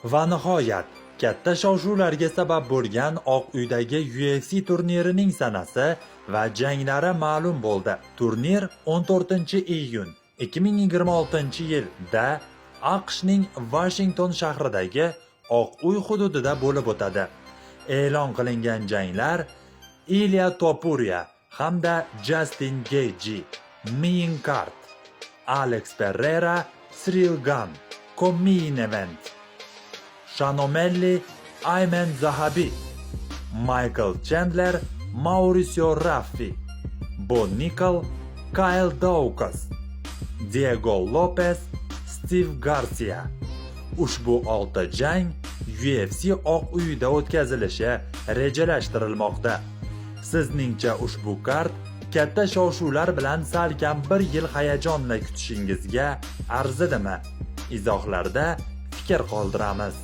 Va nihoyat, katta shov-shuvlarga sabab bo'lgan Oq uydagi UFC turnirining sanasi va janglari ma'lum bo'ldi. Turnir 14-iyun 2026-yilda AQShning Washington shahridagi Oq uy hududida bo'lib o'tadi. E'lon qilingan janglar Ilya Topuria hamda Justin Gaethje, Main Card, Alex Pereira, Ciryl Gane, Co-Main Event, Sean O'Malley, Ayman Zahabi, Michael Chandler, Mauricio Raffi, Bo Nickal, Kyle Daukaus, Diego Lopez, Steve Garcia. Ushbu 6 jang UFC Oq uyida o'tkazilishi rejalashtirilmoqda. Sizningcha ushbu kart katta shov-shuvlar bilan salkam 1 yil hayajonni kutishingizga arzidimi? Izohlarda fikr qoldiramiz.